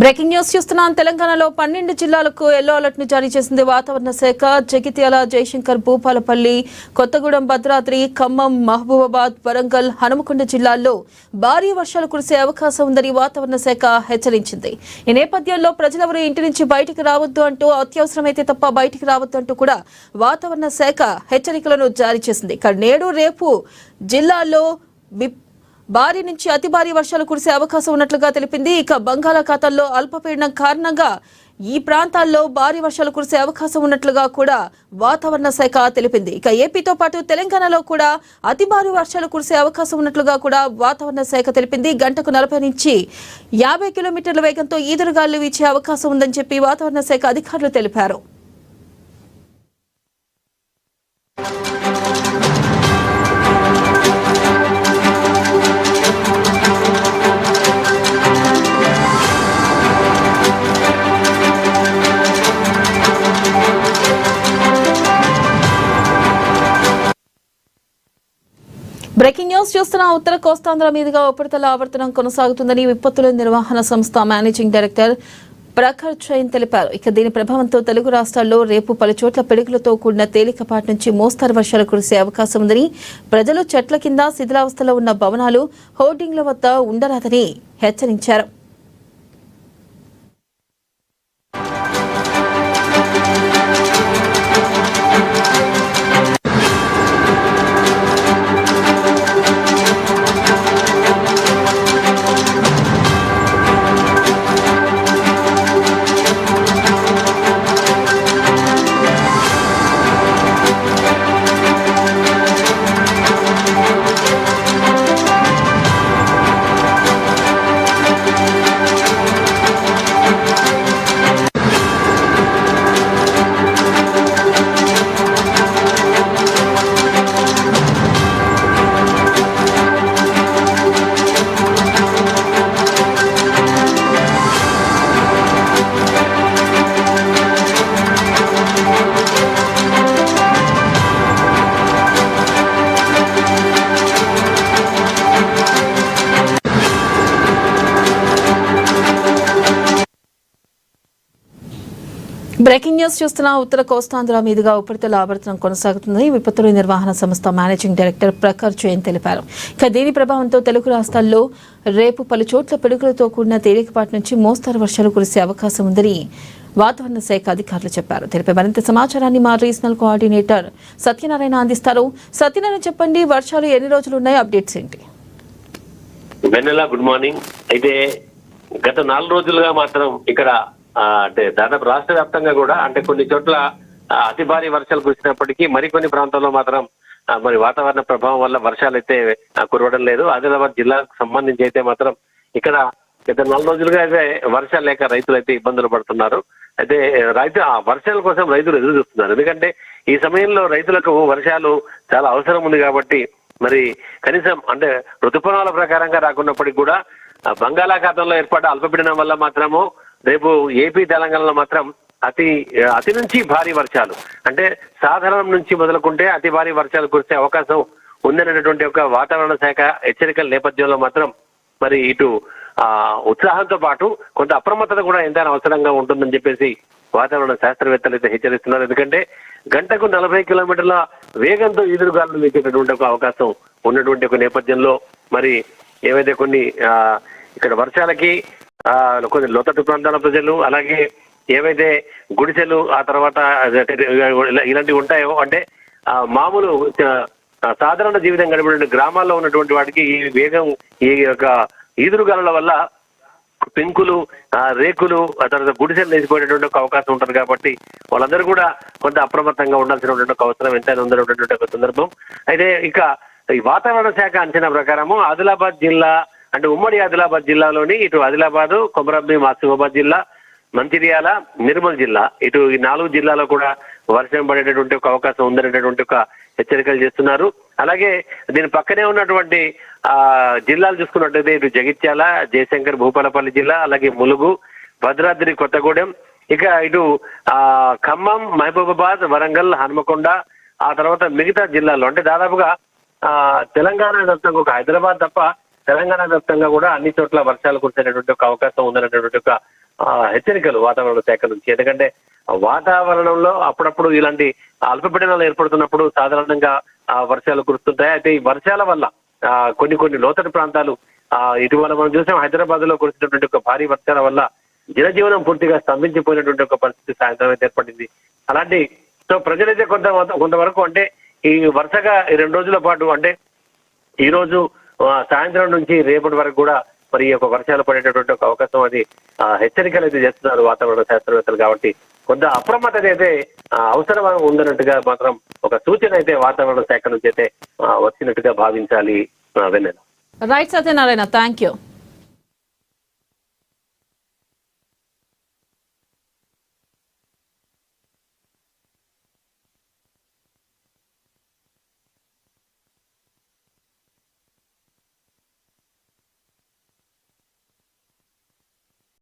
Breaking news చూస్తున్నాం. తెలంగాణలో 12 జిల్లాలకు ఎల్లో అలర్ట్ ను జారీ చేసింది వాతావరణ శాఖ. జగిత్యాల, జయశంకర్, భూపాలపల్లి, కొత్తగూడెం, భద్రాద్రి, ఖమ్మం, మహబూబాబాద్, వరంగల్, హనుమకొండ జిల్లాల్లో భారీ వర్షాలు కురిసే అవకాశం ఉందని వాతావరణ శాఖ హెచ్చరించింది. ఈ నేపథ్యంలో ప్రజలెవరూ ఇంటి నుంచి బయటికి రావద్దు అంటూ, అత్యవసరమైతే తప్ప బయటికి రావద్దు అంటూ కూడా వాతావరణ శాఖ హెచ్చరికలను జారీ చేసింది. ఇక నేడు, రేపు జిల్లాల్లో భారీ నుంచి అతి భారీ వర్షాలు కురిసే అవకాశం ఉన్నట్లుగా తెలిపింది. ఇక బంగాళాఖాతంలో అల్పపీడనం కారణంగా ఈ ప్రాంతాల్లో భారీ వర్షాలు కురిసే అవకాశం ఉన్నట్లుగా కూడా వాతావరణ శాఖ తెలిపింది. ఇక ఏపీతో పాటు తెలంగాణలో కూడా అతి భారీ వర్షాలు కురిసే అవకాశం ఉన్నట్లుగా కూడా వాతావరణ శాఖ తెలిపింది. గంటకు 40 నుంచి 50 కిలోమీటర్ల వేగంతో ఈదురుగాలు వీచే అవకాశం ఉందని చెప్పి వాతావరణ శాఖ అధికారులు తెలిపారు. బ్రేకింగ్ న్యూస్ చూస్తున్న ఉత్తర కోస్తాంధ్ర మీదుగా ఉపరితల ఆవర్తనం కొనసాగుతుందని విపత్తుల నిర్వహణ సంస్థ మేనేజింగ్ డైరెక్టర్ ప్రఖర్ జైన్ తెలిపారు. ఇక దీని ప్రభావంతో తెలుగు రాష్ట్రాల్లో రేపు పలుచోట్ల పిడుగులతో కూడిన తేలికపాటి నుంచి మోస్తరు వర్షాలు కురిసే అవకాశం ఉందని, ప్రజలు చెట్ల కింద, శిథిలావస్థలో ఉన్న భవనాలు, హోర్డింగ్ల వద్ద ఉండరాదని హెచ్చరించారు. బ్రేకింగ్ న్యూస్ చూస్తున్న ఉత్తర కోస్తాంధ్ర మీదుగా ఉపరితల ఆవర్తనం కొనసాగుతుందని విపత్తుల నిర్వహణ సంస్థ మేనేజింగ్ డైరెక్టర్ ప్రఖర్ జైన్ తెలిపారు. ఇక దీని ప్రభావంతో తెలుగు రాష్ట్రాల్లో రేపు పలుచోట్ల పిడుగులతో కూడిన తేలికపాటి నుంచి మోస్తరు వర్షాలు కురిసే అవకాశం ఉందని వాతావరణ శాఖ అధికారులు చెప్పారు. తెలిపే మరింత సమాచారాన్ని మా రీజనల్ కోఆర్డినేటర్ సత్యనారాయణ అందిస్తారు. సత్యనారాయణ, చెప్పండి, వర్షాలు ఎన్ని రోజులు ఉన్నాయి, అప్డేట్స్ ఏంటి? Good morning. అయితే గత 4 రోజులుగా మాత్రం ఇక్కడ అంటే దాదాపు రాష్ట్ర వ్యాప్తంగా కూడా అంటే కొన్ని చోట్ల అతి భారీ వర్షాలు కురిసినప్పటికీ మరికొన్ని ప్రాంతాల్లో మాత్రం మరి వాతావరణ ప్రభావం వల్ల వర్షాలు అయితే కురవడం లేదు. ఆదిలాబాద్ జిల్లాకు సంబంధించి అయితే మాత్రం ఇక్కడ గత 4 రోజులుగా అయితే వర్షాలు లేక రైతులు అయితే ఇబ్బందులు పడుతున్నారు. అయితే వర్షాల కోసం రైతులు ఎదురు చూస్తున్నారు. ఎందుకంటే ఈ సమయంలో రైతులకు వర్షాలు చాలా అవసరం ఉంది కాబట్టి మరి కనీసం అంటే ఋతుపవనాల ప్రకారంగా రాకున్నప్పటికీ కూడా బంగాళాఖాతంలో ఏర్పడ్డ అల్పపీడనం వల్ల మాత్రము రేపు ఏపీ, తెలంగాణలో మాత్రం అతి నుంచి భారీ వర్షాలు అంటే సాధారణం నుంచి మొదలుకుంటే అతి భారీ వర్షాలు కురిసే అవకాశం ఉందనేటువంటి ఒక వాతావరణ శాఖ హెచ్చరికల నేపథ్యంలో మాత్రం మరి ఇటు ఉత్సాహంతో పాటు కొంత అప్రమత్తత కూడా ఎంతైనా అవసరంగా ఉంటుందని చెప్పేసి వాతావరణ శాస్త్రవేత్తలు అయితే హెచ్చరిస్తున్నారు. ఎందుకంటే గంటకు 40 కిలోమీటర్ల వేగంతో ఈదురుగాలు వీచేటటువంటి ఒక అవకాశం ఉన్నటువంటి ఒక నేపథ్యంలో మరి ఏవైతే కొన్ని ఇక్కడ వర్షాలకి కొన్ని లోతట్టు ప్రాంతాల ప్రజలు, అలాగే ఏవైతే గుడిసెలు, ఆ తర్వాత ఇలాంటివి ఉంటాయో అంటే మామూలు సాధారణ జీవితం గడిపే గ్రామాల్లో ఉన్నటువంటి వాటికి ఈ వేగం, ఈ యొక్క ఈదురుగాలుల వల్ల పెంకులు, రేకులు, ఆ తర్వాత గుడిసెలు లేచిపోయేటటువంటి ఒక అవకాశం ఉంటుంది. కాబట్టి వాళ్ళందరూ కూడా కొంత అప్రమత్తంగా ఉండాల్సినటువంటి ఒక అవసరం ఎంతైనా ఉందనేటువంటి ఒక సందర్భం. అయితే ఇక ఈ వాతావరణ శాఖ అంచనా ప్రకారము ఆదిలాబాద్ జిల్లా అంటే ఉమ్మడి ఆదిలాబాద్ జిల్లాలోని ఇటు ఆదిలాబాద్, కొమరంభీం, ఆసిఫాబాద్ జిల్లా, మంచిర్యాల, నిర్మల్ జిల్లా, ఇటు ఈ 4 జిల్లాలో కూడా వర్షం పడేటటువంటి ఒక అవకాశం ఉందనేటటువంటి ఒక హెచ్చరికలు చేస్తున్నారు. అలాగే దీని పక్కనే ఉన్నటువంటి జిల్లాలు చూసుకున్నట్లయితే ఇటు జగిత్యాల, జయశంకర్, భూపాలపల్లి జిల్లా, అలాగే ములుగు, భద్రాద్రి, కొత్తగూడెం, ఇక ఇటు ఖమ్మం, మహబూబాబాద్, వరంగల్, హనుమకొండ, ఆ తర్వాత మిగతా జిల్లాల్లో అంటే దాదాపుగా తెలంగాణ వ్యాప్తంగా ఒక హైదరాబాద్ తప్ప తెలంగాణ వ్యాప్తంగా కూడా అన్ని చోట్ల వర్షాలు కురిసేటటువంటి ఒక అవకాశం ఉందనేటువంటి ఒక హెచ్చరికలు వాతావరణ శాఖ నుంచి. ఎందుకంటే వాతావరణంలో అప్పుడప్పుడు ఇలాంటి అల్పపీడనాలు ఏర్పడుతున్నప్పుడు సాధారణంగా వర్షాలు కురుస్తుంటాయి. అయితే ఈ వర్షాల వల్ల కొన్ని లోతట్టు ప్రాంతాలు ఇటీవల మనం చూసాం హైదరాబాద్ లో కురిసినటువంటి ఒక భారీ వర్షాల వల్ల జనజీవనం పూర్తిగా స్తంభించిపోయినటువంటి ఒక పరిస్థితి సాయంత్రం అయితే ఏర్పడింది. అలాంటి సో ప్రజలైతే కొంతవరకు అంటే ఈ వరుసగా 2 రోజుల పాటు అంటే ఈ రోజు సాయంత్రం నుంచి రేపటి వరకు కూడా మరి ఈ యొక్క వర్షాలు పడేటటువంటి ఒక అవకాశం అది హెచ్చరికలు అయితే చేస్తున్నారు వాతావరణ శాస్త్రవేత్తలు. కాబట్టి కొంత అప్రమత్తత అయితే అవసరం ఉందన్నట్టుగా మాత్రం ఒక సూచన అయితే వాతావరణ శాఖ నుంచి అయితే వచ్చినట్టుగా భావించాలి. Vennela. Right Satyanarayana, thank you.